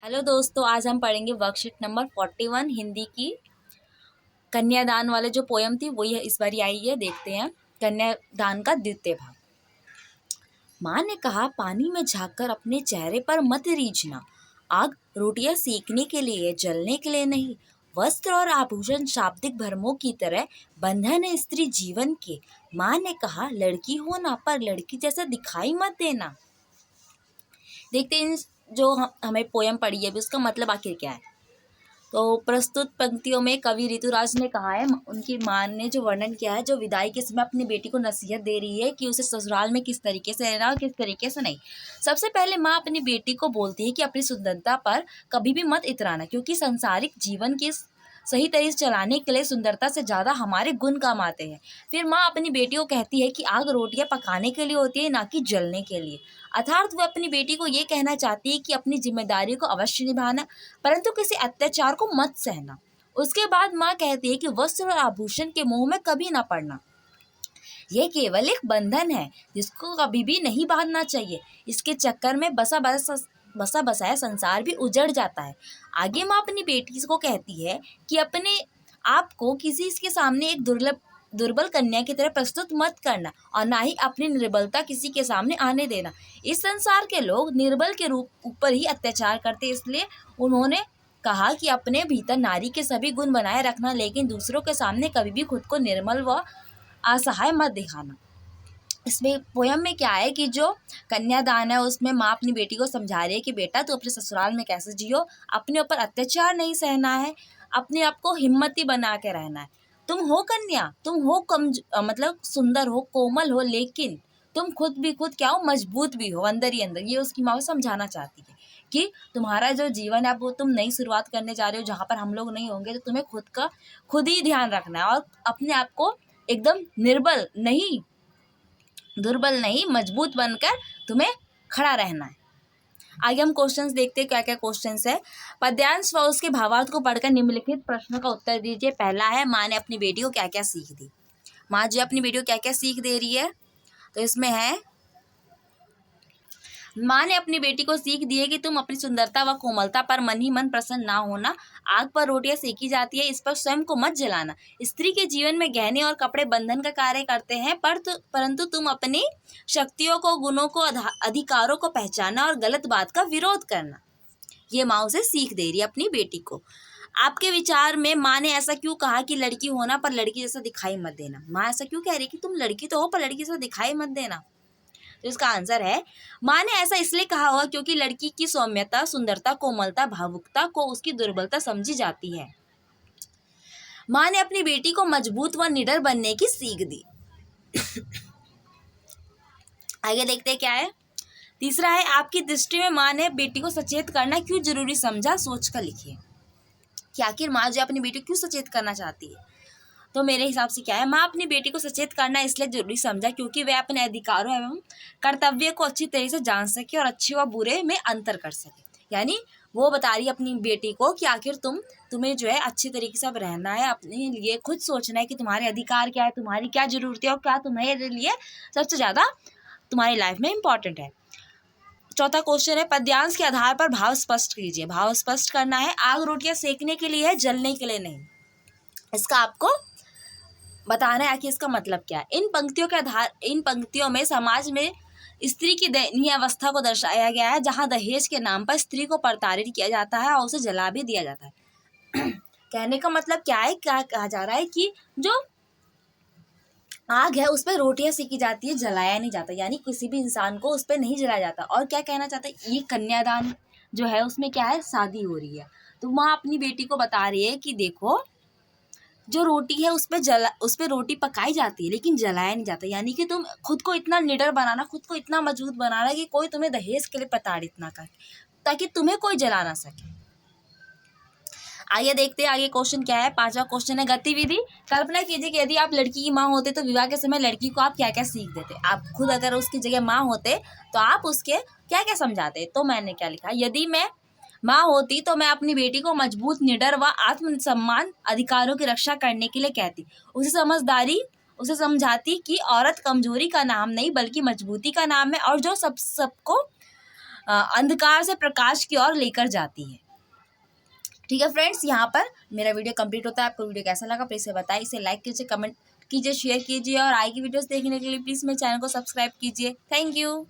Hello दोस्तों, आज हम पढ़ेंगे वर्कशीट नंबर 41 हिंदी की। कन्यादान वाले जो पोयम थी वही इस बारी आई है। देखते हैं कन्यादान का द्वितीय भाग। माँ ने कहा, पानी में झांककर अपने चेहरे पर मत रीझना। आग रोटियां सेकने के लिए, जलने के लिए नहीं। वस्त्र और आभूषण शाब्दिक भ्रमों की तरह बंधन है स्त्री जीवन के। माँ ने कहा, लड़की हो ना, पर लड़की जैसा दिखाई मत देना। देखते हैं जो हमें पोयम पढ़ी है उसका मतलब आखिर क्या है। तो प्रस्तुत पंक्तियों में कवि ऋतुराज ने कहा है, उनकी माँ ने जो वर्णन किया है, जो विदाई के समय अपनी बेटी को नसीहत दे रही है कि उसे ससुराल में किस तरीके से रहना और किस तरीके से नहीं। सबसे पहले माँ अपनी बेटी को बोलती है कि अपनी सुंदरता पर कभी भी मत इतराना, क्योंकि सांसारिक जीवन के सही तरीके से चलाने के लिए सुंदरता से ज़्यादा हमारे गुण काम आते हैं। फिर माँ अपनी बेटी को कहती है कि आग रोटियां पकाने के लिए होती है, ना कि जलने के लिए। अर्थात वह अपनी बेटी को ये कहना चाहती है कि अपनी जिम्मेदारी को अवश्य निभाना, परंतु किसी अत्याचार को मत सहना। उसके बाद माँ कहती है कि वस्त्र और आभूषण के मोह में कभी ना पड़ना। यह केवल एक बंधन है जिसको कभी भी नहीं बांधना चाहिए। इसके चक्कर में बसा बसाया संसार भी उजड़ जाता है। आगे माँ अपनी बेटी को कहती है कि अपने आप को किसी के सामने एक दुर्बल कन्या की तरह प्रस्तुत मत करना, और ना ही अपनी निर्बलता किसी के सामने आने देना। इस संसार के लोग निर्बल के रूप ऊपर ही अत्याचार करते, इसलिए उन्होंने कहा कि अपने भीतर नारी के सभी गुण बनाए रखना, लेकिन दूसरों के सामने कभी भी खुद को निर्मल व असहाय मत दिखाना। इसमें पोयम में क्या है कि जो कन्यादान है उसमें माँ अपनी बेटी को समझा रही है कि बेटा, तू अपने ससुराल में कैसे जियो, अपने ऊपर अत्याचार नहीं सहना है, अपने आप को हिम्मती बना के रहना है। तुम हो कन्या, तुम हो मतलब सुंदर हो, कोमल हो, लेकिन तुम खुद क्या हो, मजबूत भी हो अंदर ही अंदर। ये उसकी माँ को समझाना चाहती है कि तुम्हारा जो जीवन है वो तुम नई शुरुआत करने जा रहे हो, जहाँ पर हम लोग नहीं होंगे, तो तुम्हें खुद ही ध्यान रखना है और अपने आप को एकदम निर्बल नहीं, दुर्बल नहीं, मजबूत बनकर तुम्हें खड़ा रहना है। आगे हम क्वेश्चंस देखते हैं क्या क्या क्वेश्चंस है। पद्यांश व उसके भावार्थ को पढ़कर निम्नलिखित प्रश्नों का उत्तर दीजिए। पहला है, माँ ने अपनी बेटी को क्या क्या सीख दी। माँ जी अपनी बेटी को क्या क्या सीख दे रही है, तो इसमें है, माँ ने अपनी बेटी को सीख दी है कि तुम अपनी सुंदरता व कोमलता पर मन ही मन प्रसन्न ना होना। आग पर रोटियां सेकी जाती है, इस पर स्वयं को मत जलाना। स्त्री के जीवन में गहने और कपड़े बंधन का कार्य करते हैं, परंतु तुम अपनी शक्तियों को, गुणों को, अधिकारों को पहचाना और गलत बात का विरोध करना। ये माँ उसे सीख दे रही है अपनी बेटी को। आपके विचार में माँ ने ऐसा क्यों कहा कि लड़की होना पर लड़की जैसा दिखाई मत देना। माँ ऐसा क्यों कह रही है कि तुम लड़की तो हो पर लड़की जैसा दिखाई मत देना। तो इसका आंसर है, माँ ने ऐसा इसलिए कहा होगा क्योंकि लड़की की सौम्यता, सुंदरता, कोमलता, भावुकता को उसकी दुर्बलता समझी जाती है। माँ ने अपनी बेटी को मजबूत व निडर बनने की सीख दी। आगे देखते हैं क्या है। तीसरा है, आपकी दृष्टि में माँ ने बेटी को सचेत करना क्यों जरूरी समझा, सोच कर लिखिए कि आखिर माँ जो अपनी बेटी को क्यों सचेत करना चाहती है। तो मेरे हिसाब से क्या है, माँ अपनी बेटी को सचेत करना इसलिए जरूरी समझा क्योंकि वह अपने अधिकारों एवं कर्तव्य को अच्छी तरह से जान सके और अच्छे व बुरे में अंतर कर सके। यानी वो बता रही है अपनी बेटी को कि आखिर तुम्हें जो है अच्छी तरीके से अब रहना है, अपने लिए खुद सोचना है कि तुम्हारे अधिकार क्या है, तुम्हारी क्या जरूरत है और क्या तुम्हारे लिए सबसे ज़्यादा तुम्हारी लाइफ में इम्पॉर्टेंट है। चौथा क्वेश्चन है, पद्यांश के आधार पर भाव स्पष्ट कीजिए। भाव स्पष्ट करना है, आग रोटियां सेकने के लिए है, जलने के लिए नहीं। इसका आपको बताना है कि इसका मतलब क्या है। इन पंक्तियों में समाज में स्त्री की दयनीय अवस्था को दर्शाया गया है, जहां दहेज के नाम पर स्त्री को प्रताड़ित किया जाता है और उसे जला भी दिया जाता है। कहने का मतलब क्या है, क्या कहा जा रहा है कि जो आग है उस पर रोटियां सेकी जाती है, जलाया नहीं जाता, यानी किसी भी इंसान को उस पर नहीं जलाया जाता। और क्या कहना चाहता है, ये कन्यादान जो है उसमें क्या है, शादी हो रही है। तो माँ अपनी बेटी को बता रही है कि देखो, जो रोटी है उस पे रोटी पकाई जाती है लेकिन जलाया नहीं जाता। यानी कि तुम खुद को इतना निडर बनाना, खुद को इतना मजबूत बनाना कि कोई तुम्हें दहेज के लिए प्रताड़ित ना करे, ताकि तुम्हें कोई जला ना सके। आइए देखते हैं आगे क्वेश्चन क्या है। पांचवा क्वेश्चन है, गतिविधि। कल्पना कीजिए कि यदि आप लड़की की माँ होते तो विवाह के समय लड़की को आप क्या क्या सीख देते। आप खुद अगर उसकी जगह माँ होते तो आप उसके क्या क्या समझाते। तो मैंने क्या लिखा, यदि मैं माँ होती तो मैं अपनी बेटी को मजबूत, निडर व आत्मसम्मान अधिकारों की रक्षा करने के लिए कहती। उसे समझाती कि औरत कमजोरी का नाम नहीं बल्कि मजबूती का नाम है, और जो सबको अंधकार से प्रकाश की ओर लेकर जाती है। ठीक है फ्रेंड्स, यहाँ पर मेरा वीडियो कंप्लीट होता है। आपको वीडियो कैसा लगा प्लीज़ से बताइए, इसे लाइक कीजिए, कमेंट कीजिए, शेयर कीजिए और आगे की वीडियोस देखने के लिए प्लीज़ मेरे चैनल को सब्सक्राइब कीजिए। Thank you.